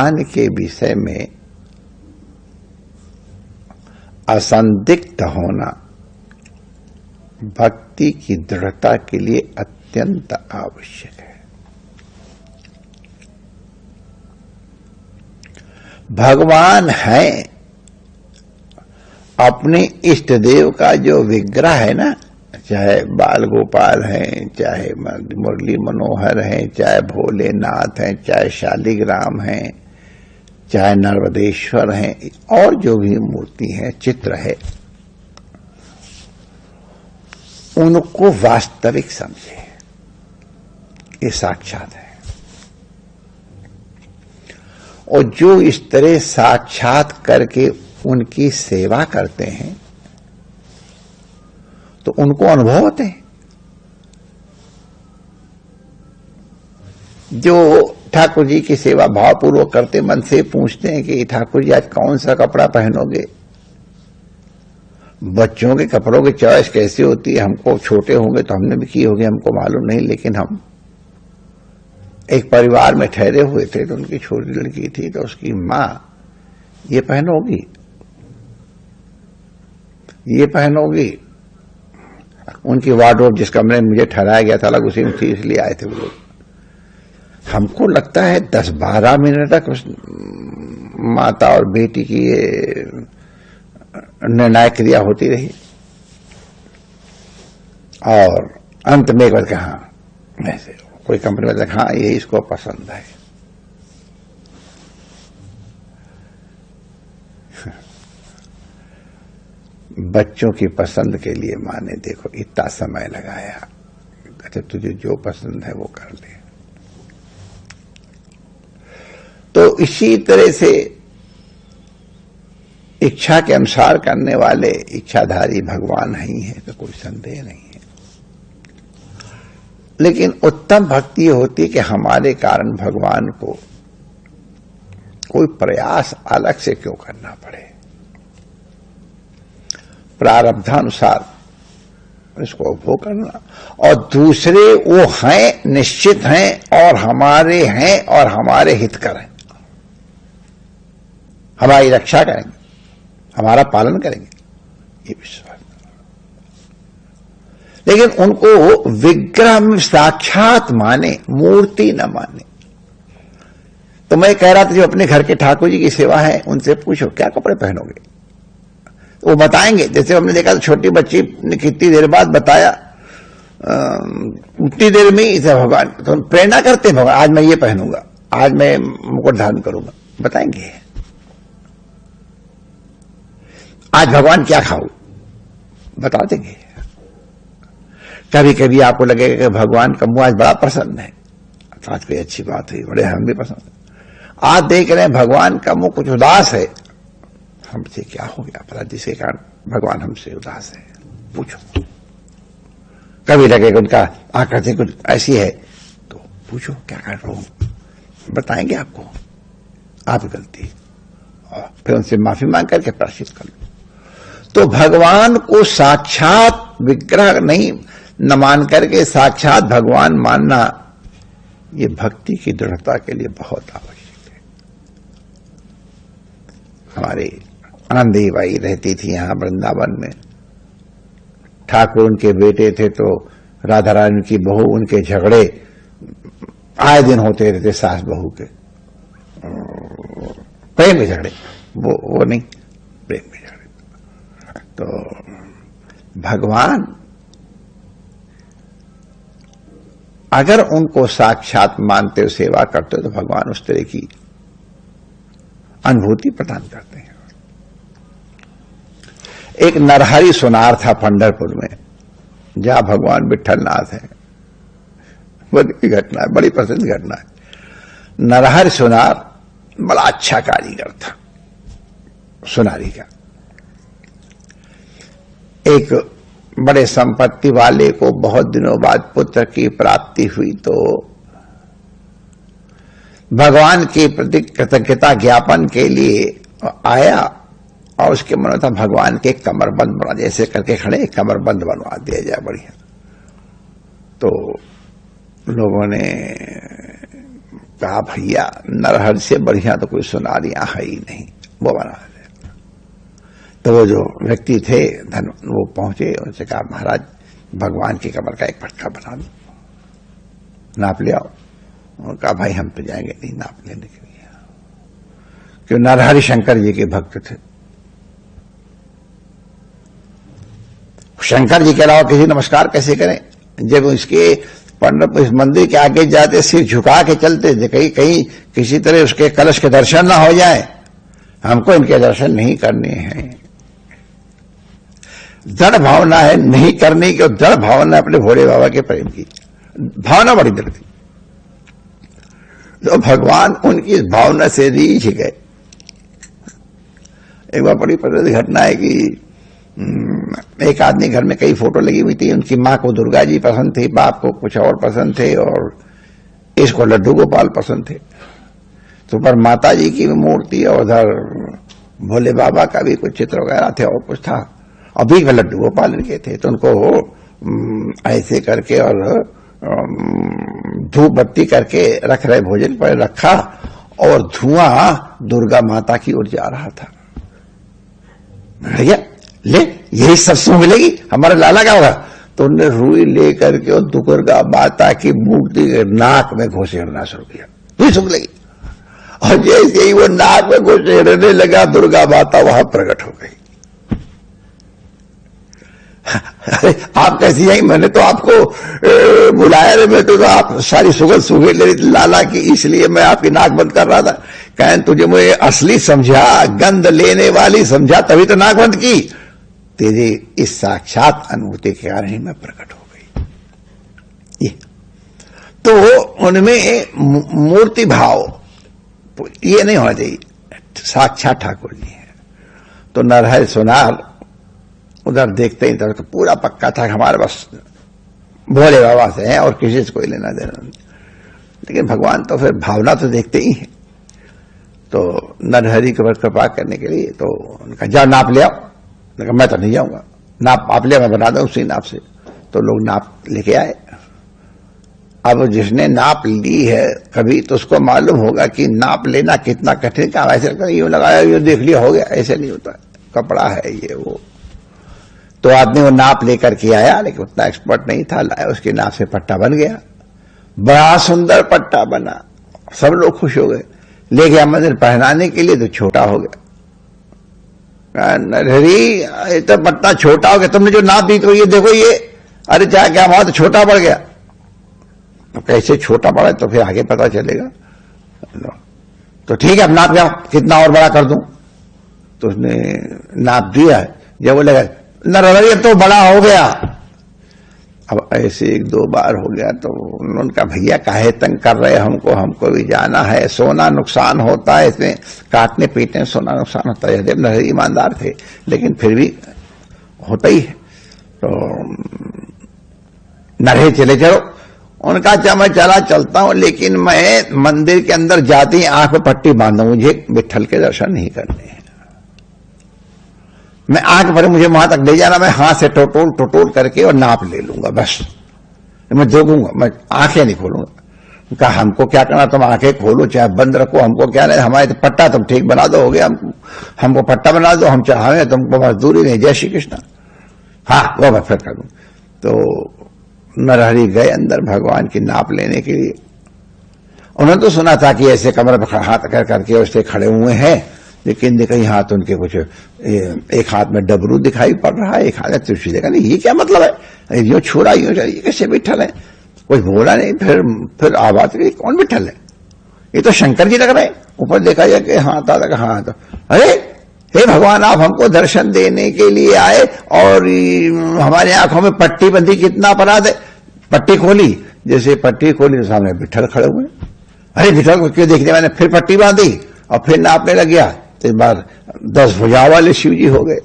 ज्ञान के विषय में असंदिग्ध होना भक्ति की दृढ़ता के लिए अत्यंत आवश्यक है। भगवान है, अपने इष्ट देव का जो विग्रह है ना, चाहे बाल गोपाल हैं, चाहे मुरली मनोहर हैं, चाहे भोलेनाथ हैं, चाहे शालिग्राम हैं, चाहे नर्मदेश्वर हैं, और जो भी मूर्ति है, चित्र है, उनको वास्तविक समझे, ये साक्षात है। और जो इस तरह साक्षात करके उनकी सेवा करते हैं तो उनको अनुभव होते हैं। जो ठाकुर जी की सेवा भावपूर्वक करते, मन से पूछते हैं कि ठाकुर जी आज कौन सा कपड़ा पहनोगे। बच्चों के कपड़ों की चॉइस कैसी होती है, हमको छोटे होंगे तो हमने भी की होगी, हमको मालूम नहीं, लेकिन हम एक परिवार में ठहरे हुए थे तो उनकी छोटी लड़की थी, तो उसकी माँ ये पहनोगी, ये पहनोगी। उनकी वार्डरोब जिस कमरे में मुझे ठहराया गया था अलग उसी में थी, इसलिए आए थे वो लोग। हमको लगता है 10-12 मिनट तक उस माता और बेटी की ये निर्णायक क्रिया होती रही, और अंत में एक बार कहा, ऐसे कोई कंपनी में देखा, हाँ ये इसको पसंद है। बच्चों की पसंद के लिए माँ ने देखो इतना समय लगाया, कहते तुझे जो पसंद है वो कर ले। तो इसी तरह से इच्छा के अनुसार करने वाले इच्छाधारी भगवान ही है, तो कोई संदेह नहीं है। लेकिन उत्तम भक्ति ये होती है कि हमारे कारण भगवान को कोई प्रयास अलग से क्यों करना पड़े, प्रारब्धानुसार इसको उपभोग करना। और दूसरे वो हैं, निश्चित हैं, और हमारे हैं, और हमारे हितकर हैं, हमारी रक्षा करेंगे, हमारा पालन करेंगे, ये विश्वास। लेकिन उनको विग्रह में साक्षात माने, मूर्ति न माने। तो मैं कह रहा था जो अपने घर के ठाकुर जी की सेवा है उनसे पूछो क्या कपड़े पहनोगे, वो बताएंगे। जैसे हमने देखा तो छोटी बच्ची ने कितनी देर बाद बताया, उतनी देर में इसे भगवान तो प्रेरणा करते हैं, भगवान आज मैं ये पहनूंगा, आज मैं मुकुट धारण करूंगा, बताएंगे। आज भगवान क्या खाओ, बता देंगे। कभी कभी आपको लगेगा कि भगवान का मुंह आज बड़ा प्रसन्न है, तो आज कोई अच्छी बात हुई, बड़े हम भी पसंद है। आज देख रहे हैं भगवान का मुंह कुछ उदास है, हमसे क्या हो गया पता, जिसके कारण भगवान हमसे उदास है, पूछो। कभी लगेगा उनका आकृति कुछ ऐसी है, तो पूछो क्या कर रहा हूं, बताएंगे आपको, आप गलती, और फिर उनसे माफी मांग करके प्रायश्चित कर लो। तो भगवान को साक्षात विग्रह नहीं न मान करके साक्षात भगवान मानना, ये भक्ति की दृढ़ता के लिए बहुत आवश्यक है। हमारे आनंदी बाई रहती थी यहां वृंदावन में, ठाकुर उनके बेटे थे, तो राधा रानी की बहू, उनके झगड़े आए दिन होते रहते, सास बहू के प्रेम के झगड़े, वो नहीं, प्रेम के झगड़े। तो भगवान अगर उनको साक्षात मानते हो, सेवा करते हो, तो भगवान उस तरह की अनुभूति प्रदान करते हैं। एक नरहरि सुनार था पंढरपुर में, जहां भगवान विठलनाथ है, बड़ी घटना है, बड़ी प्रसिद्ध घटना है। नरहरि सुनार बड़ा अच्छा कारीगर था, सुनारी का। एक बड़े संपत्ति वाले को बहुत दिनों बाद पुत्र की प्राप्ति हुई, तो भगवान के प्रति कृतज्ञता ज्ञापन के लिए आया, और उसके मन था भगवान के कमरबंद बना, जैसे करके खड़े कमरबंद बनवा दिया जाए बढ़िया। तो लोगों ने कहा भैया नरहर से बढ़िया तो कोई सुनार यहां है ही नहीं, वो बना दे। तो वो जो व्यक्ति थे वो पहुंचे, उनसे कहा महाराज भगवान की कमर का एक पटका बना दो, नाप ले आओ। उन्होंने कहा भाई हम तो जाएंगे नहीं नाप लेने के लिए, क्यों नरहरि शंकर जी के भक्त थे। शंकर जी के अलावा किसी नमस्कार कैसे करें? जब इसके पंडित इस मंदिर के आगे जाते सिर झुका के चलते थे, कहीं कहीं किसी तरह उसके कलश के दर्शन ना हो जाए। हमको इनके दर्शन नहीं करने हैं। दृढ़ भावना है नहीं करने की, और दृढ़ भावना अपने भोले बाबा के प्रेम की भावना बड़ी दृढ़ थी। तो भगवान उनकी इस भावना से रीझ गए। एक बार बड़ी प्रसिद्ध घटना है कि एक आदमी घर में कई फोटो लगी हुई थी। उनकी मां को दुर्गा जी पसंद थी, बाप को कुछ और पसंद थे, और इसको लड्डू गोपाल पसंद थे। तो पर माता जी की मूर्ति और उधर भोले बाबा का भी कुछ चित्र वगैरह थे और कुछ था, अभी का लड्डू गोपाल इनके थे। तो उनको ऐसे करके और धूप बत्ती करके रख रहे, भोजन पर रखा, और धुआं दुर्गा माता की ओर जा रहा था। भैया ले यही सब सूंघ लेगी, हमारा लाला क्या होगा? तो उन्होंने रुई लेकर के और दुर्गा माता की मूर्ति के नाक में घुसेड़ना शुरू किया, रुई सूंघ लेगी। और जैसे ही वो नाक में घुसेड़ने लगा, दुर्गा माता वहां प्रकट हो गई। अरे आप कैसी आई? मैंने तो आपको बुलाया रे, मैं तो आप सारी सुगंध सूंघे ले रही लाला की, इसलिए मैं आपकी नाक बंद कर रहा था। कहें तुझे मुझे असली समझा, गंध लेने वाली समझा, तभी तो नाक बंद की। तेरे इस साक्षात अनुभूति के कारण ही मैं प्रकट हो गई। ये तो उनमें मूर्ति भाव ये नहीं होना चाहिए, साक्षात ठाकुर जी है। तो नरहरि सुनार उधर देखते ही तो पूरा पक्का था हमारे बस भोले बाबा से है और किसी से कोई लेना देना नहीं। लेकिन भगवान तो फिर भावना तो देखते ही है। तो नरहरि के ऊपर कृपा करने के लिए तो उनका जा नाप ले आओ। मैं तो नहीं जाऊंगा, नाप आप ले, मैं बना दूं उसी नाप से। तो लोग नाप लेके आए। अब जिसने नाप ली है कभी, तो उसको मालूम होगा कि नाप लेना कितना कठिन काम। ऐसे यूं लगाया, यूं देख लिया हो गया, ऐसे नहीं होता, कपड़ा है ये वो। तो आदमी वो नाप लेकर के आया, लेकिन उतना एक्सपर्ट नहीं था, लाया, उसके नाप से पट्टा बन गया। बड़ा सुंदर पट्टा बना, सब लोग खुश हो गए। ले गया मंदिर पहनाने के लिए, तो छोटा हो गया। नरहरि तो पट्टा छोटा हो गया, तुमने जो नाप दी तो ये देखो ये, अरे चाहे क्या हुआ, तो छोटा पड़ गया। तो कैसे छोटा पड़ा, तो फिर आगे पता चलेगा। तो ठीक है, अब नाप जाओ, कितना और बड़ा कर दूं? तो उसने नाप दिया। जब वो लगा नरहरि अब तो बड़ा हो गया। अब ऐसे एक दो बार हो गया, तो उन्होंने कहा भैया काहे तंग कर रहे हमको भी जाना है, सोना नुकसान होता है, इसमें काटने पीटने सोना नुकसान होता है। जब नरहरि ईमानदार थे, लेकिन फिर भी होता ही है। तो नरहरि चले चलो। उनका अच्छा मैं चलता हूं, लेकिन मैं मंदिर के अंदर जाते ही आंख में पट्टी बांधू, मुझे विट्ठल के दर्शन नहीं करने हैं। मैं आंख भरे, मुझे वहां तक ले जाना, मैं हाथ से टोटोल करके और नाप ले लूंगा, बस मैं जोगूंगा, मैं आंखें नहीं खोलूंगा। कहा हमको क्या करना, तुम आंखें खोलो चाहे बंद रखो, हमको क्या नहीं, हमारे तो पट्टा तुम ठीक बना दो, हो गया। हमको पट्टा बना दो, हम चाहे तुमको मजदूरी नहीं। जय श्री कृष्ण। हाँ वो मैं फिर कर दूं। तो नरहरि गए अंदर भगवान की नाप लेने के लिए। उन्होंने तो सुना था कि ऐसे कमर पर हाथ करके उससे खड़े हुए हैं, लेकिन कहीं हाथ उनके कुछ, एक हाथ में डबरू दिखाई पड़ रहा है, एक हाथ में त्रिशूल। देखा नहीं ये क्या मतलब है, यूं छोड़ा यूं चला, ये कैसे विट्ठल है? कोई बोला नहीं। फिर आवाज करी, कौन विट्ठल है? ये तो शंकर जी लग रहे हैं। ऊपर देखा जाए कि हाथ आता, हाथ, अरे हे भगवान, आप हमको दर्शन देने के लिए आए और हमारी आंखों में पट्टी बंधी, कितना अपराध है। पट्टी खोली, जैसे पट्टी खोली तो सामने विट्ठल खड़े हुए। अरे विट्ठल को क्यों देखने? मैंने फिर पट्टी बांधी और फिर नापने लग गया, तो इस बार 10 भुजा वाले शिव जी हो गए।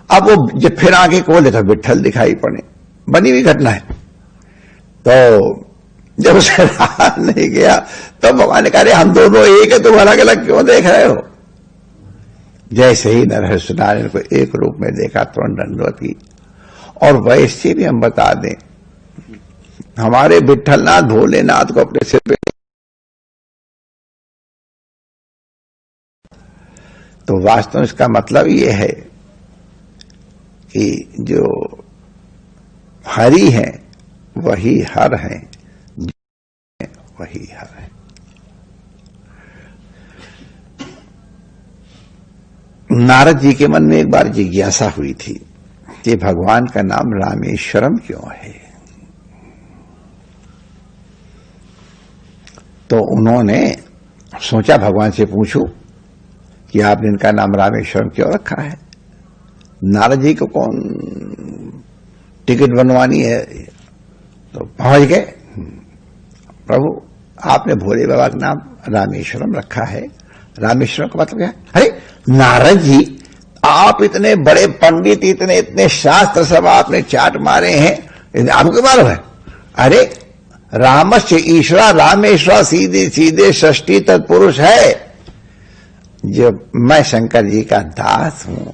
अब वो जब फिर आगे खोले तो विट्ठल दिखाई पड़े, बनी हुई घटना है। तो जब उसे रहा नहीं गया, तो भगवान ने कहा हम दोनों एक है, तुम अलग अलग क्यों देख रहे हो? जैसे ही नरहरि सुनार को एक रूप में देखा, तुरंत दंडवत की। और वैसे भी हम बता दें, हमारे विट्ठलनाथ भोलेनाथ को अपने सिर पे तो वास्तव में इसका मतलब ये है कि जो हरि है वही हर है, वही हर है। नारद जी के मन में एक बार जिज्ञासा हुई थी कि भगवान का नाम रामेश्वरम क्यों है। तो उन्होंने सोचा भगवान से पूछूं कि आपने इनका नाम रामेश्वरम क्यों रखा है। नारद जी को कौन टिकट बनवानी है, तो पहुंच गए, प्रभु आपने भोले बाबा का नाम रामेश्वरम रखा है। रामेश्वरम का मतलब क्या है? अरे नारद जी, आप इतने बड़े पंडित, इतने शास्त्र सब आपने चाट मारे हैं, आपको मालूम है? अरे रामस्य ईश्वरा रामेश्वर सीधे सीधे षष्ठी तत्पुरुष है। जो मैं शंकर जी का दास हूं,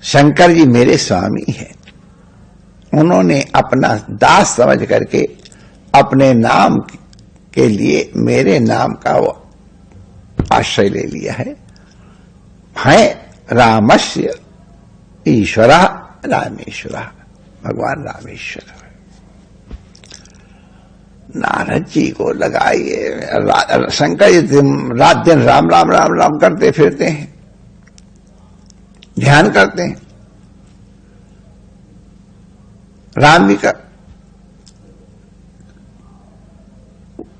शंकर जी मेरे स्वामी हैं। उन्होंने अपना दास समझ करके अपने नाम के लिए मेरे नाम का वो आश्रय ले लिया है रामस्य ईश्वरा रामेश्वरा, भगवान रामेश्वर। नारद जी को लगाइए, शंकर जी रात दिन राम राम राम राम करते फिरते हैं, ध्यान करते हैं। राम जी का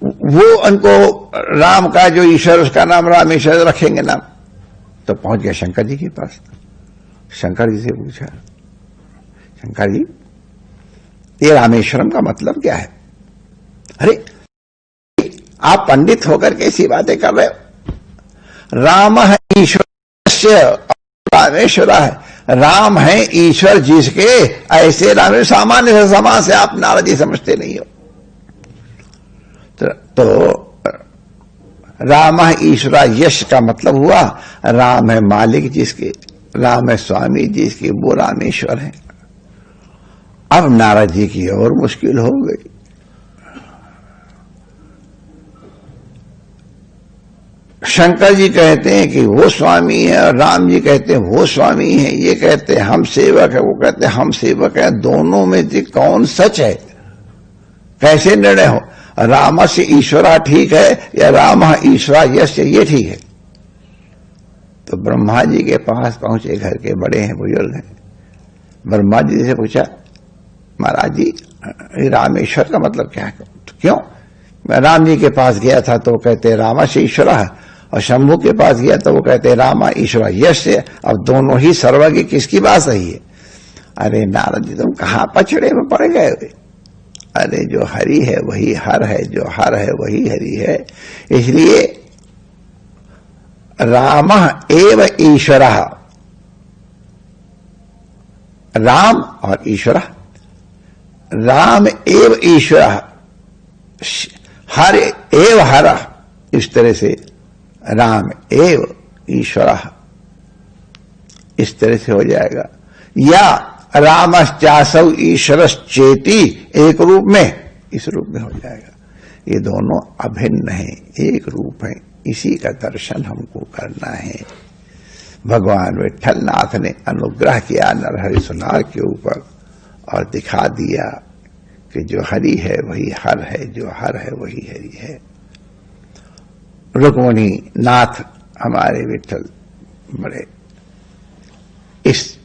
वो उनको राम का जो ईश्वर उसका नाम रामेश्वर रखेंगे नाम। तो पहुंच गया शंकर जी के पास। शंकर जी से पूछा, शंकर जी ये रामेश्वरम का मतलब क्या है? अरे आप पंडित होकर कैसी बातें कर रहे हो? राम है ईश्वर, रामेश्वर है। राम है ईश्वर जिसके, ऐसे राम सामान्य समाज से आप नारद जी समझते नहीं हो। तो राम है ईश्वरा, यश का मतलब हुआ राम है मालिक जिसके, राम है स्वामी जिसके, वो रामेश्वर है। अब नारद जी की और मुश्किल हो गई। शंकर जी कहते हैं कि वो स्वामी है, और राम जी कहते हैं वो स्वामी है। ये कहते हैं हम सेवक है, वो कहते हैं हम सेवक है। दोनों में से कौन सच है? कैसे निर्णय हो? राम से ईश्वरा ठीक है या राम ईश्वरा यश ये ठीक है? तो ब्रह्मा जी के पास पहुंचे, घर के बड़े हैं, बुजुर्ग हैं। ब्रह्मा जी से पूछा, महाराज जी रामेश्वर का मतलब क्या है? तो क्यों? मैं राम जी के पास गया था तो कहते राम से ईश्वरा है, और शंभू के पास गया तो वो कहते रामा ईश्वरा यश है। अब दोनों ही सर्वज्ञ, किसकी बात सही है? अरे नारद जी तुम कहां पछड़े में पड़ गए? अरे जो हरि है वही हर है, जो हर है वही हरि है। इसलिए राम एव ईश्वर, राम और ईश्वर, राम एव ईश्वर, हर एव हर, इस तरह से राम एव ईश्वर, इस तरह से हो जाएगा। या रामश्चासौ ईश्वरश्चेति, एक रूप में, इस रूप में हो जाएगा। ये दोनों अभिन्न हैं, एक रूप है। इसी का दर्शन हमको करना है। भगवान विठलनाथ ने अनुग्रह किया नरहरि सुनार के ऊपर और दिखा दिया कि जो हरि है वही हर है, जो हर है वही हरि है। रुक्मिणी नाथ हमारे विठल बड़े इस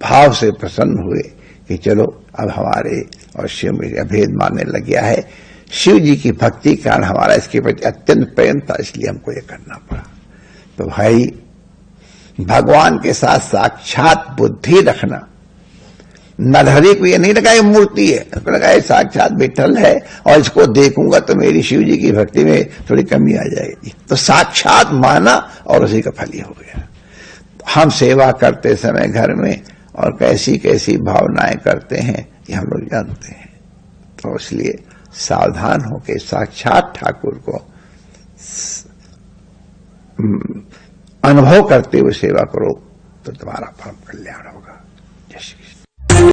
भाव से प्रसन्न हुए कि चलो अब हमारे और शिव में अभेद मानने लग गया है। शिव जी की भक्ति के कारण हमारा इसके प्रति अत्यंत प्रेम था, इसलिए हमको ये करना पड़ा। तो भाई भगवान के साथ साक्षात बुद्धि रखना। नरहरि को ये नहीं लगा ये मूर्ति है, उसको लगा ये साक्षात विठल है और इसको देखूंगा तो मेरी शिव जी की भक्ति में थोड़ी कमी आ जाएगी। तो साक्षात माना और उसी का फल ही हो गया। हम सेवा करते समय घर में और कैसी कैसी भावनाएं करते हैं ये हम लोग जानते हैं। तो इसलिए सावधान होकर साक्षात ठाकुर को अनुभव करते हुए सेवा करो तो तुम्हारा परम कल्याण होगा।